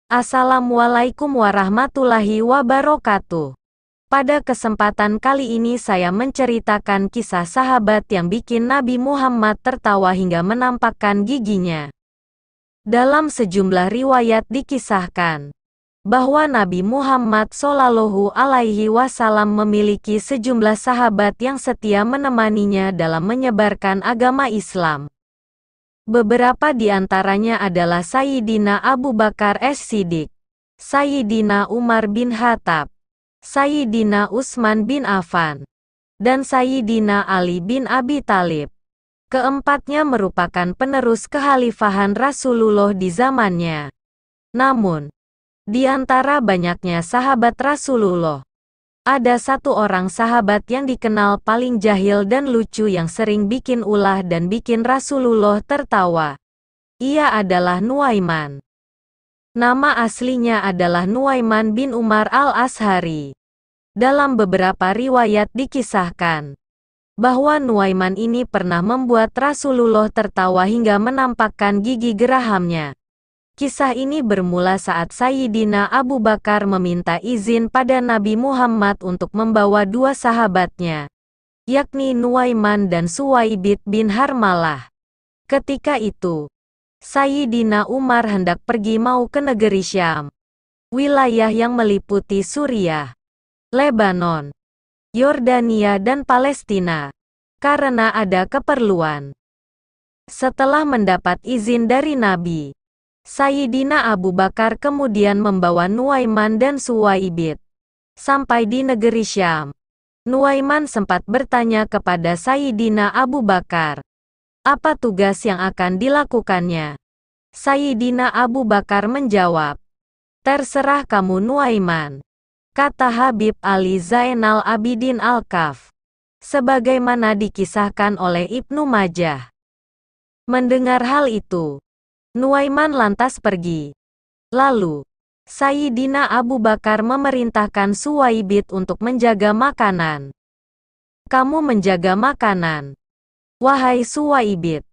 Assalamualaikum warahmatullahi wabarakatuh. Pada kesempatan kali ini saya menceritakan kisah sahabat yang bikin Nabi Muhammad tertawa hingga menampakkan giginya. Dalam sejumlah riwayat dikisahkan bahwa Nabi Muhammad Shallallahu Alaihi Wasallam memiliki sejumlah sahabat yang setia menemaninya dalam menyebarkan agama Islam. Beberapa di antaranya adalah Sayyidina Abu Bakar As-Siddiq, Sayyidina Umar bin Khattab, Sayyidina Utsman bin Affan, dan Sayyidina Ali bin Abi Thalib. Keempatnya merupakan penerus kekhalifahan Rasulullah di zamannya. Namun, di antara banyaknya sahabat Rasulullah, ada satu orang sahabat yang dikenal paling jahil dan lucu yang sering bikin ulah dan bikin Rasulullah tertawa. Ia adalah Nuaiman. Nama aslinya adalah Nuaiman bin Umar al-Ashari. Dalam beberapa riwayat dikisahkan bahwa Nuaiman ini pernah membuat Rasulullah tertawa hingga menampakkan gigi gerahamnya. Kisah ini bermula saat Sayyidina Abu Bakar meminta izin pada Nabi Muhammad untuk membawa dua sahabatnya, yakni Nuaiman dan Suwaibit bin Harmalah. Ketika itu, Sayyidina Umar hendak pergi mau ke negeri Syam, wilayah yang meliputi Suriah, Lebanon, Yordania dan Palestina, karena ada keperluan. Setelah mendapat izin dari Nabi, Sayyidina Abu Bakar kemudian membawa Nuaiman dan Suwaibit. Sampai di negeri Syam, Nuaiman sempat bertanya kepada Sayyidina Abu Bakar, apa tugas yang akan dilakukannya? Sayyidina Abu Bakar menjawab, terserah kamu Nuaiman, kata Habib Ali Zainal Abidin Al-Kaf, sebagaimana dikisahkan oleh Ibnu Majah. Mendengar hal itu, Nuaiman lantas pergi. Lalu, Sayyidina Abu Bakar memerintahkan Suwaibit untuk menjaga makanan. Kamu menjaga makanan, wahai Suwaibit,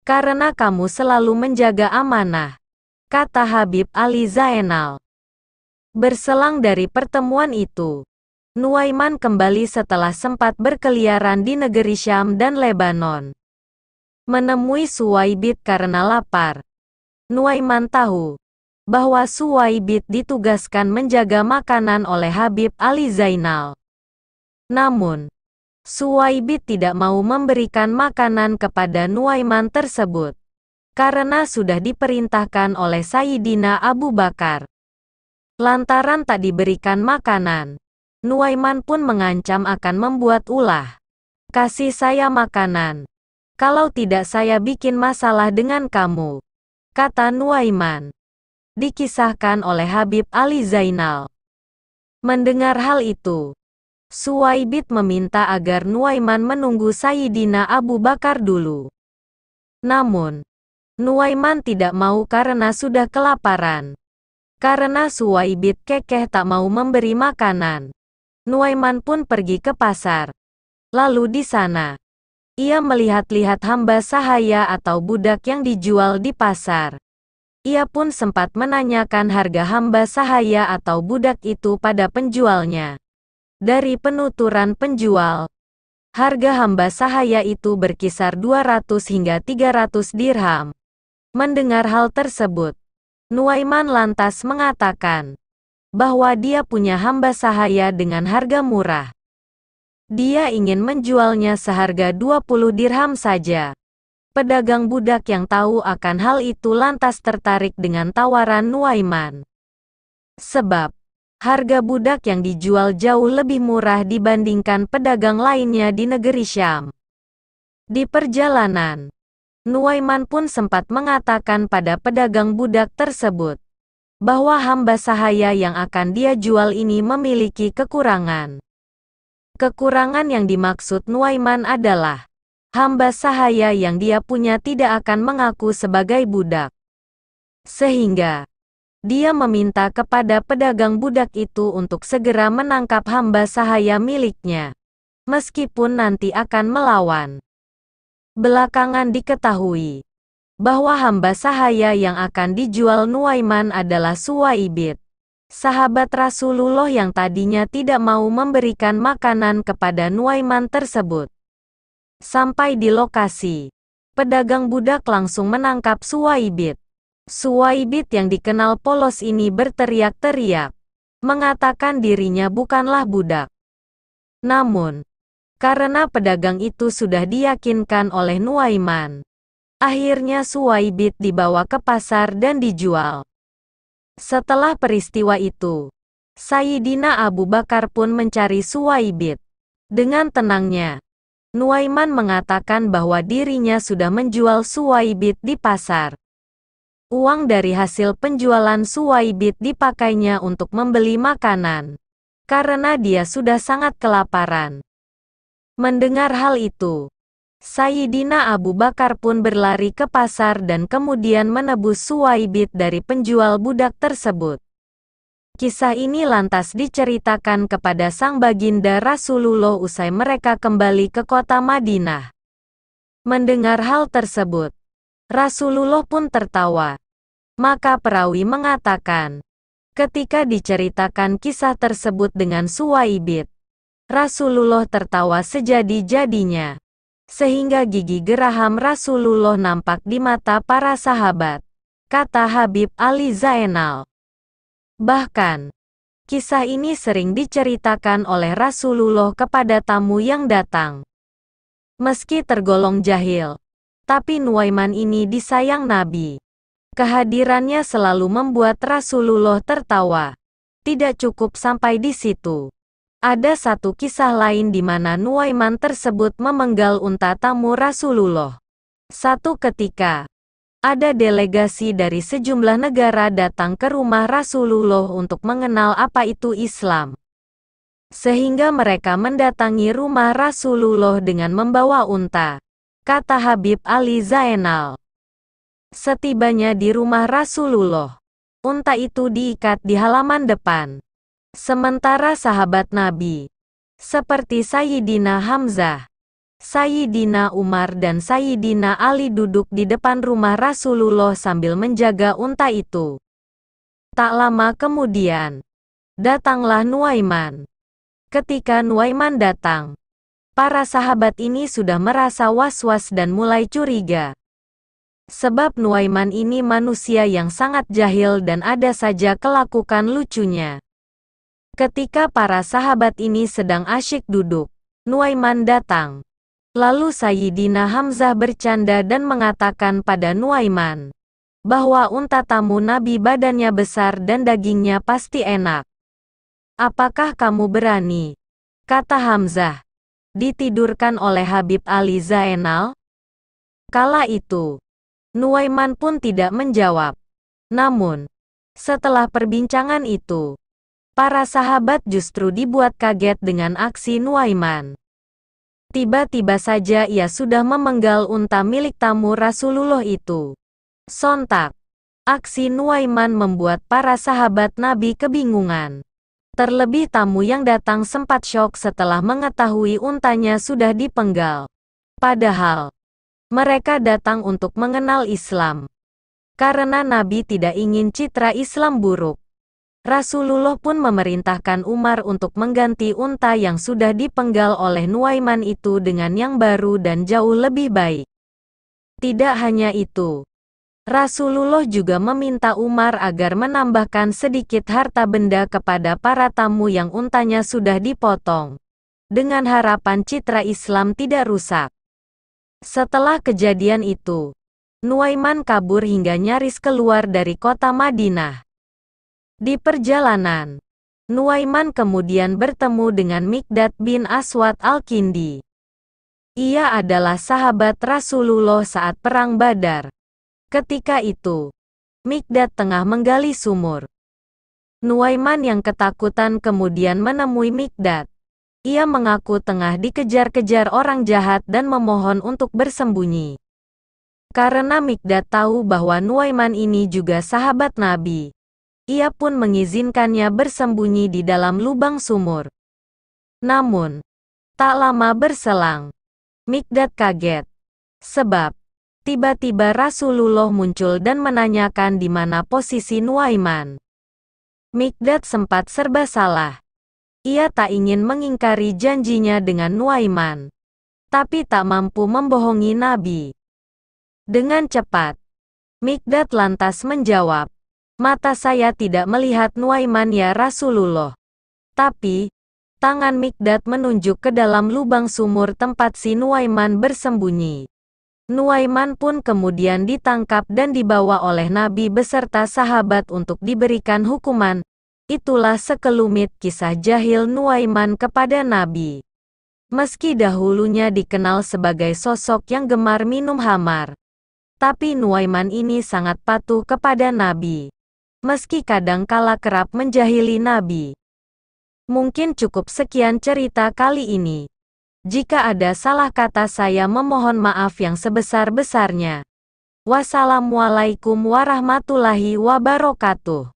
karena kamu selalu menjaga amanah, kata Habib Ali Zainal. Berselang dari pertemuan itu, Nuaiman kembali setelah sempat berkeliaran di negeri Syam dan Lebanon. Menemui Suwaibit karena lapar. Nuaiman tahu bahwa Suwaibit ditugaskan menjaga makanan oleh Habib Ali Zainal. Namun, Suwaibit tidak mau memberikan makanan kepada Nuaiman tersebut, karena sudah diperintahkan oleh Sayyidina Abu Bakar. Lantaran tak diberikan makanan, Nuaiman pun mengancam akan membuat ulah. Kasih saya makanan, kalau tidak saya bikin masalah dengan kamu, kata Nuaiman. Dikisahkan oleh Habib Ali Zainal. Mendengar hal itu, Suwaibit meminta agar Nuaiman menunggu Sayyidina Abu Bakar dulu. Namun, Nuaiman tidak mau karena sudah kelaparan. Karena Suwaibit kekeh tak mau memberi makanan, Nuaiman pun pergi ke pasar. Lalu di sana, ia melihat-lihat hamba sahaya atau budak yang dijual di pasar. Ia pun sempat menanyakan harga hamba sahaya atau budak itu pada penjualnya. Dari penuturan penjual, harga hamba sahaya itu berkisar 200 hingga 300 dirham. Mendengar hal tersebut, Nuaiman lantas mengatakan bahwa dia punya hamba sahaya dengan harga murah. Dia ingin menjualnya seharga 20 dirham saja. Pedagang budak yang tahu akan hal itu lantas tertarik dengan tawaran Nuaiman. Sebab, harga budak yang dijual jauh lebih murah dibandingkan pedagang lainnya di negeri Syam. Di perjalanan, Nuaiman pun sempat mengatakan pada pedagang budak tersebut bahwa hamba sahaya yang akan dia jual ini memiliki kekurangan. Kekurangan yang dimaksud Nuaiman adalah hamba sahaya yang dia punya tidak akan mengaku sebagai budak. Sehingga, dia meminta kepada pedagang budak itu untuk segera menangkap hamba sahaya miliknya, meskipun nanti akan melawan. Belakangan diketahui bahwa hamba sahaya yang akan dijual Nuaiman adalah Suwaibit, sahabat Rasulullah yang tadinya tidak mau memberikan makanan kepada Nuaiman tersebut. Sampai di lokasi, pedagang budak langsung menangkap Suwaibit. Suwaibit yang dikenal polos ini berteriak-teriak, mengatakan dirinya bukanlah budak. Namun, karena pedagang itu sudah diyakinkan oleh Nuaiman, akhirnya Suwaibit dibawa ke pasar dan dijual. Setelah peristiwa itu, Sayyidina Abu Bakar pun mencari Suwaibit. Dengan tenangnya, Nuaiman mengatakan bahwa dirinya sudah menjual Suwaibit di pasar. Uang dari hasil penjualan Suwaibit dipakainya untuk membeli makanan, karena dia sudah sangat kelaparan. Mendengar hal itu, Sayyidina Abu Bakar pun berlari ke pasar dan kemudian menebus Suwaibit dari penjual budak tersebut. Kisah ini lantas diceritakan kepada sang baginda Rasulullah usai mereka kembali ke kota Madinah. Mendengar hal tersebut, Rasulullah pun tertawa. Maka perawi mengatakan, ketika diceritakan kisah tersebut dengan Suwaibit, Rasulullah tertawa sejadi-jadinya, sehingga gigi geraham Rasulullah nampak di mata para sahabat, kata Habib Ali Zainal. Bahkan, kisah ini sering diceritakan oleh Rasulullah kepada tamu yang datang. Meski tergolong jahil, tapi Nuaiman ini disayang Nabi. Kehadirannya selalu membuat Rasulullah tertawa. Tidak cukup sampai di situ. Ada satu kisah lain di mana Nuaiman tersebut memenggal unta tamu Rasulullah. Satu ketika, ada delegasi dari sejumlah negara datang ke rumah Rasulullah untuk mengenal apa itu Islam. Sehingga mereka mendatangi rumah Rasulullah dengan membawa unta, kata Habib Ali Zainal. Setibanya di rumah Rasulullah, unta itu diikat di halaman depan. Sementara sahabat Nabi, seperti Sayyidina Hamzah, Sayyidina Umar dan Sayyidina Ali duduk di depan rumah Rasulullah sambil menjaga unta itu. Tak lama kemudian, datanglah Nuaiman. Ketika Nuaiman datang, para sahabat ini sudah merasa was-was dan mulai curiga. Sebab Nuaiman ini manusia yang sangat jahil dan ada saja kelakuan lucunya. Ketika para sahabat ini sedang asyik duduk, Nuaiman datang. Lalu Sayyidina Hamzah bercanda dan mengatakan pada Nuaiman, bahwa unta tamu Nabi badannya besar dan dagingnya pasti enak. Apakah kamu berani? Kata Hamzah. Ditidurkan oleh Habib Ali Zainal. Kala itu, Nuaiman pun tidak menjawab. Namun, setelah perbincangan itu, para sahabat justru dibuat kaget dengan aksi Nuaiman. Tiba-tiba saja ia sudah memenggal unta milik tamu Rasulullah itu. Sontak, aksi Nuaiman membuat para sahabat Nabi kebingungan. Terlebih tamu yang datang sempat syok setelah mengetahui untanya sudah dipenggal. Padahal, mereka datang untuk mengenal Islam. Karena Nabi tidak ingin citra Islam buruk, Rasulullah pun memerintahkan Umar untuk mengganti unta yang sudah dipenggal oleh Nuaiman itu dengan yang baru dan jauh lebih baik. Tidak hanya itu, Rasulullah juga meminta Umar agar menambahkan sedikit harta benda kepada para tamu yang untanya sudah dipotong, dengan harapan citra Islam tidak rusak. Setelah kejadian itu, Nuaiman kabur hingga nyaris keluar dari kota Madinah. Di perjalanan, Nuaiman kemudian bertemu dengan Miqdad bin Aswad Al-Kindi. Ia adalah sahabat Rasulullah saat Perang Badar. Ketika itu, Miqdad tengah menggali sumur. Nuaiman yang ketakutan kemudian menemui Miqdad. Ia mengaku tengah dikejar-kejar orang jahat dan memohon untuk bersembunyi. Karena Miqdad tahu bahwa Nuaiman ini juga sahabat Nabi, ia pun mengizinkannya bersembunyi di dalam lubang sumur. Namun, tak lama berselang, Miqdad kaget. Sebab, Tiba-tiba Rasulullah muncul dan menanyakan di mana posisi Nuaiman. Mikdad sempat serba salah. Ia tak ingin mengingkari janjinya dengan Nuaiman, tapi tak mampu membohongi Nabi. Dengan cepat, Mikdad lantas menjawab, "Mata saya tidak melihat Nuaiman ya Rasulullah." Tapi, tangan Mikdad menunjuk ke dalam lubang sumur tempat si Nuaiman bersembunyi. Nuaiman pun kemudian ditangkap dan dibawa oleh Nabi beserta sahabat untuk diberikan hukuman. Itulah sekelumit kisah jahil Nuaiman kepada Nabi. Meski dahulunya dikenal sebagai sosok yang gemar minum khamar, tapi Nuaiman ini sangat patuh kepada Nabi. Meski kadang kala kerap menjahili Nabi. Mungkin cukup sekian cerita kali ini. Jika ada salah kata saya memohon maaf yang sebesar-besarnya. Wassalamualaikum warahmatullahi wabarakatuh.